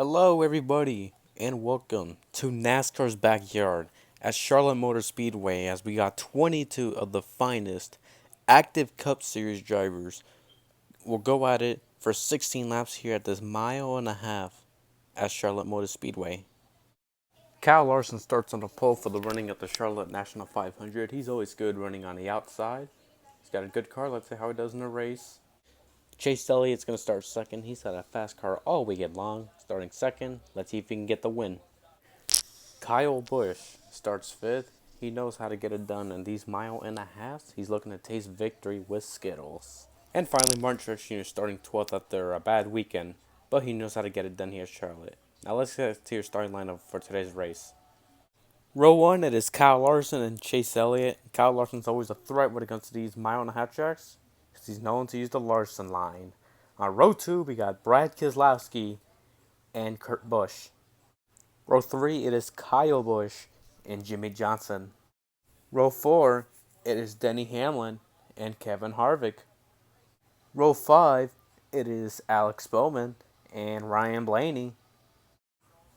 Hello, everybody, and welcome to NASCAR's backyard at Charlotte Motor Speedway as we got 22 of the finest active Cup Series drivers. We'll go at it for 16 laps here at this mile and a half at Charlotte Motor Speedway. Kyle Larson starts on the pole for the running of the Charlotte National 500. He's always good running on the outside. He's got a good car. Let's see how he does in the race. Chase Elliott's going to start second. He's had a fast car all weekend long. Starting second. Let's see if he can get the win. Kyle Busch starts fifth. He knows how to get it done in these mile and a halves. He's looking to taste victory with Skittles. And finally, Martin Truex Jr. starting 12th after a bad weekend. But he knows how to get it done here at Charlotte. Now let's get to your starting lineup for today's race. Row 1, it is Kyle Larson and Chase Elliott. Kyle Larson's always a threat when it comes to these mile and a half tracks, because he's known to use the Larson line. On row 2, we got Brad Keselowski and Kurt Busch. Row 3, it is Kyle Busch and Jimmie Johnson. Row 4, it is Denny Hamlin and Kevin Harvick. Row 5, it is Alex Bowman and Ryan Blaney.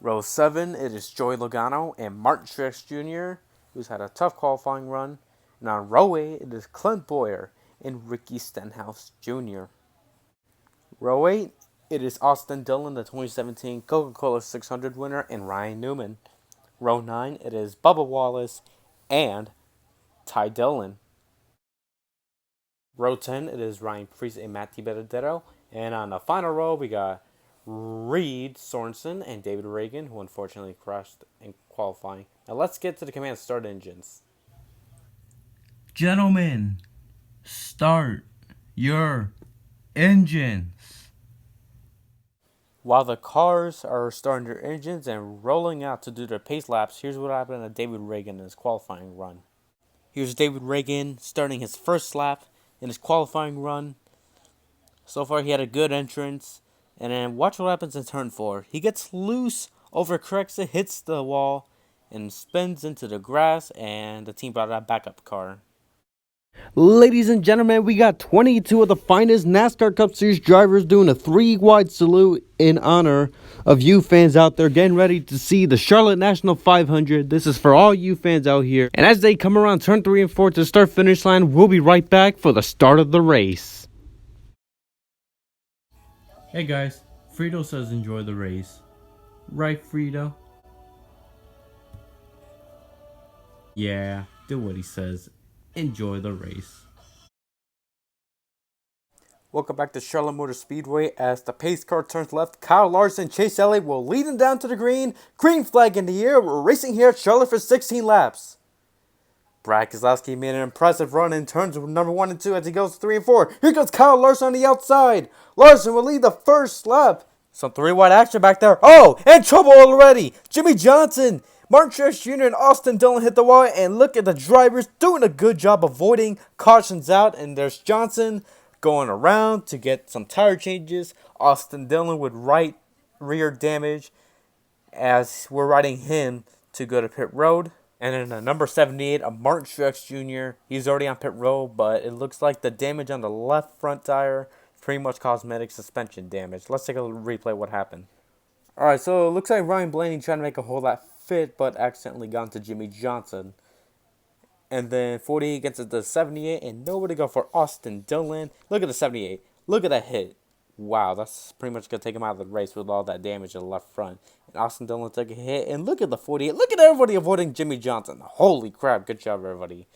Row 7, it is Joey Logano and Martin Truex Jr., who's had a tough qualifying run. And on row 8, it is Clint Bowyer and Ricky Stenhouse Jr. Row 8, it is Austin Dillon, the 2017 Coca-Cola 600 winner, and Ryan Newman. Row 9, it is Bubba Wallace and Dillon. Row 10, it is Ryan Preece and Matt Dibenedetto. And on the final row, we got Reed Sorensen and David Reagan, who unfortunately crashed in qualifying. Now let's get to the command start engines. Gentlemen, start your engines. While the cars are starting their engines and rolling out to do their pace laps, here's what happened to David Reagan in his qualifying run. Here's David Reagan starting his first lap in his qualifying run. So far, he had a good entrance. And then watch what happens in turn 4. He gets loose, overcorrects it, hits the wall, and spins into the grass, and the team brought out a backup car. Ladies and gentlemen, we got 22 of the finest NASCAR Cup Series drivers doing a 3-wide salute in honor of you fans out there getting ready to see the Charlotte National 500. This is for all you fans out here. And as they come around turn 3 and 4 to the start-finish line, we'll be right back for the start of the race. Hey guys, Frito says enjoy the race. Right, Frito? Yeah, do what he says. Enjoy the race. Welcome back to Charlotte Motor Speedway. As the pace car turns left, Kyle Larson and Chase Elliott will lead him down to the green. Green flag in the air. We're racing here at Charlotte for 16 laps. Brad Keselowski made an impressive run in turns number 1 and 2 as he goes 3 and 4. Here goes Kyle Larson on the outside. Larson will lead the first lap. Some 3-wide action back there. Oh, and trouble already. Jimmie Johnson, Martin Truex Jr. and Austin Dillon hit the wall. And look at the drivers doing a good job avoiding cautions out. And there's Johnson going around to get some tire changes. Austin Dillon with right rear damage as we're riding him to go to pit road. And then the number 78 of Martin Truex Jr. He's already on pit road, but it looks like the damage on the left front tire pretty much cosmetic suspension damage. Let's take a replay of what happened. Alright, so it looks like Ryan Blaney trying to make a whole lot fit, but accidentally got into Jimmie Johnson. And then 48 gets it to 78, and nobody go for Austin Dillon. Look at the 78. Look at that hit. Wow, that's pretty much going to take him out of the race with all that damage in the left front. And Austin Dillon took a hit. And look at the 48. Look at everybody avoiding Jimmie Johnson. Holy crap. Good job, everybody.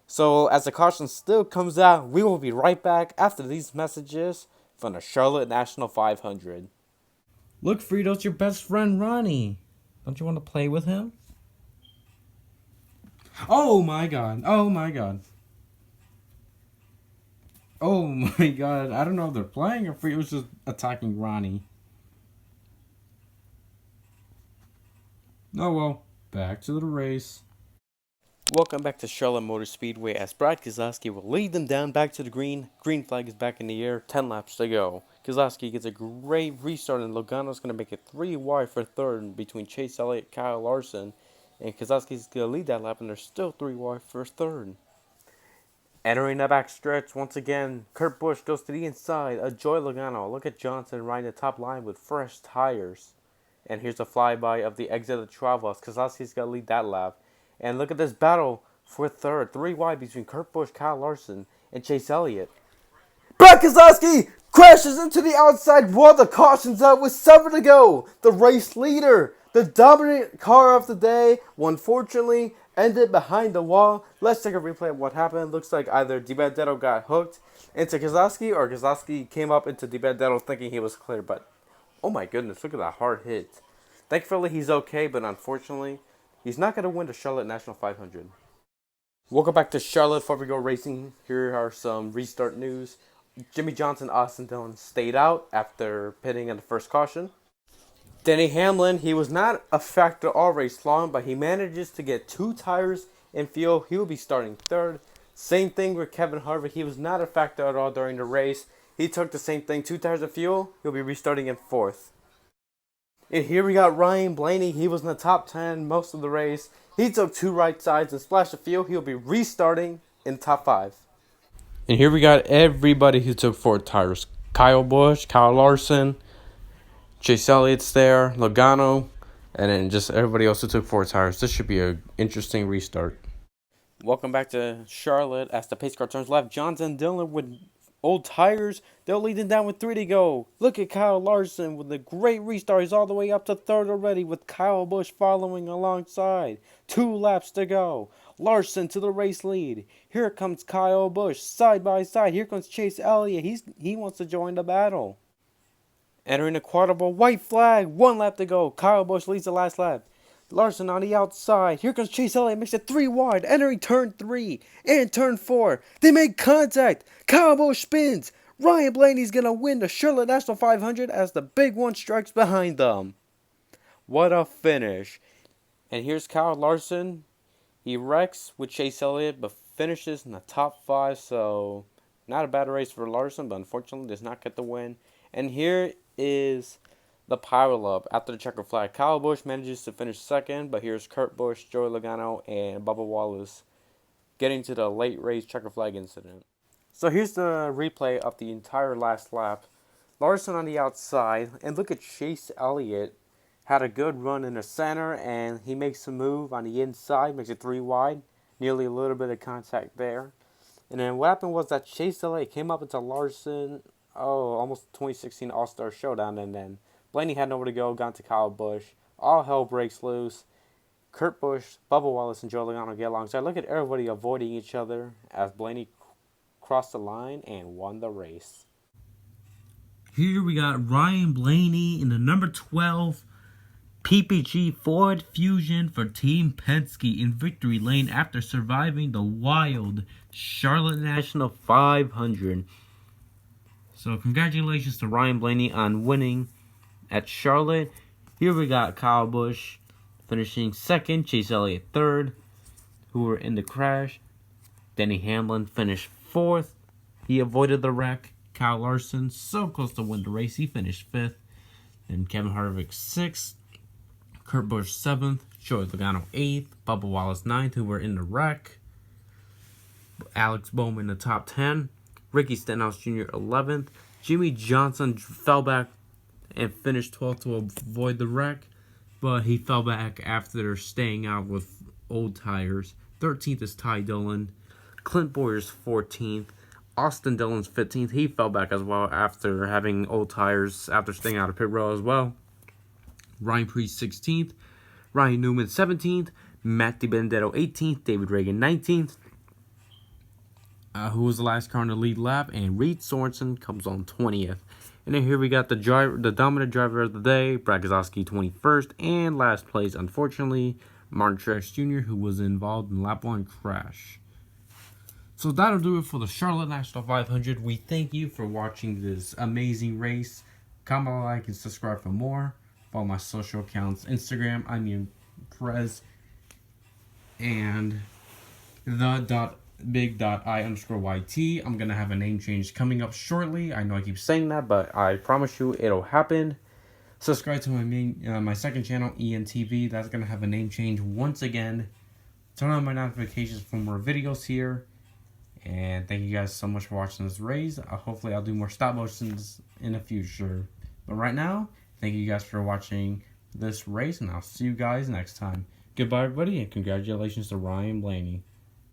So, as the caution still comes out, we will be right back after these messages from the Charlotte National 500. Look, Frito, it's your best friend, Ronnie. Don't you want to play with him? Oh my god. Oh my god. Oh my god. I don't know if they're playing or if it was just attacking Ronnie. Oh well. Back to the race. Welcome back to Charlotte Motor Speedway as Brad Keselowski will lead them down back to the green. Green flag is back in the air. 10 laps to go. Keselowski gets a great restart and Logano's going to make it 3 wide for third between Chase Elliott and Kyle Larson. And Keselowski's going to lead that lap and they're still 3 wide for third. Entering the back stretch, once again, Kurt Busch goes to the inside. Joey Logano. Look at Johnson riding the top line with fresh tires. And here's a flyby of the exit of the Travas. Keselowski's got to lead that lap. And look at this battle for third. 3 wide between Kurt Busch, Kyle Larson, and Chase Elliott. Brad Keselowski crashes into the outside while the caution's out with 7 to go. The race leader, the dominant car of the day, unfortunately ended behind the wall. Let's take a replay of what happened. Looks like either Dibenedetto got hooked into Keselowski or Keselowski came up into Dibenedetto thinking he was clear. But, oh my goodness, look at that hard hit. Thankfully, he's okay, but unfortunately, he's not going to win the Charlotte National 500. Welcome back to Charlotte before we go racing. Here are some restart news. Jimmie Johnson, Austin Dillon stayed out after pitting in the first caution. Denny Hamlin, he was not a factor all race long, but he manages to get 2 tires in fuel. He will be starting third. Same thing with Kevin Harvick. He was not a factor at all during the race. He took the same thing, 2 tires of fuel. He'll be restarting in fourth. And here we got Ryan Blaney. He was in the top 10 most of the race. He took 2 right sides and splashed the fuel. He'll be restarting in top 5. And here we got everybody who took 4 tires. Kyle Busch, Kyle Larson, Chase Elliott's there, Logano, and then just everybody else who took 4 tires. This should be an interesting restart. Welcome back to Charlotte as the pace car turns left. Johnson and Dillon with old tires. They're leading down with 3 to go. Look at Kyle Larson with a great restart. He's all the way up to third already with Kyle Busch following alongside. 2 laps to go. Larson to the race lead. Here comes Kyle Busch side by side. Here comes Chase Elliott. He wants to join the battle. Entering the quadruple, white flag. 1 lap to go. Kyle Busch leads the last lap. Larson on the outside. Here comes Chase Elliott. Makes it 3 wide. Entering turn 3 and turn 4. They make contact. Kyle Busch spins. Ryan Blaney's going to win the Charlotte National 500 as the big one strikes behind them. What a finish. And here's Kyle Larson. He wrecks with Chase Elliott, but finishes in the top 5. So, not a bad race for Larson, but unfortunately does not get the win. And here is the pile-up after the checker flag. Kyle Busch manages to finish second, but here's Kurt Busch, Joey Logano, and Bubba Wallace getting to the late race checker flag incident. So here's the replay of the entire last lap. Larson on the outside, and look at Chase Elliott. Had a good run in the center, and he makes a move on the inside, makes it 3 wide. Nearly a little bit of contact there. And then what happened was that Chase Elliott came up into Larson, almost 2016 All-Star Showdown, and then Blaney had nowhere to go, got to Kyle Busch. All hell breaks loose. Kurt Busch, Bubba Wallace, and Joe Logano get alongside. Look at everybody avoiding each other as Blaney crossed the line and won the race. Here we got Ryan Blaney in the number 12 PPG Ford Fusion for Team Penske in victory lane after surviving the wild Charlotte National 500. So congratulations to Ryan Blaney on winning at Charlotte. Here we got Kyle Busch finishing second, Chase Elliott third, who were in the crash. Denny Hamlin finished fourth. He avoided the wreck. Kyle Larson, so close to win the race, he finished fifth. And Kevin Harvick sixth. Kurt Busch 7th, Joey Logano 8th, Bubba Wallace 9th, who were in the wreck. Alex Bowman in the top 10, Ricky Stenhouse Jr. 11th. Jimmie Johnson fell back and finished 12th to avoid the wreck, but he fell back after staying out with old tires. 13th is Ty Dillon. Clint Bowyer's 14th. Austin Dillon's 15th. He fell back as well after having old tires after staying out of pit row as well. Ryan Preece 16th, Ryan Newman 17th, Matt Dibenedetto 18th, David Reagan 19th, who was the last car on the lead lap, and Reed Sorensen comes on 20th. And then here we got the dominant driver of the day, Brad Keselowski 21st, and last place, unfortunately, Martin Truex Jr., who was involved in lap 1 crash. So that'll do it for the Charlotte National 500. We thank you for watching this amazing race. Comment, like, and subscribe for more. Follow my social accounts, Instagram, I'm Ian Perez, and the.big.i_YT. I'm going to have a name change coming up shortly. I know I keep saying that, but I promise you it'll happen. Subscribe to my second channel, ENTV. That's going to have a name change once again. Turn on my notifications for more videos here. And thank you guys so much for watching this race. Hopefully I'll do more stop motions in the future. But right now, thank you guys for watching this race, and I'll see you guys next time. Goodbye, everybody, and congratulations to Ryan Blaney.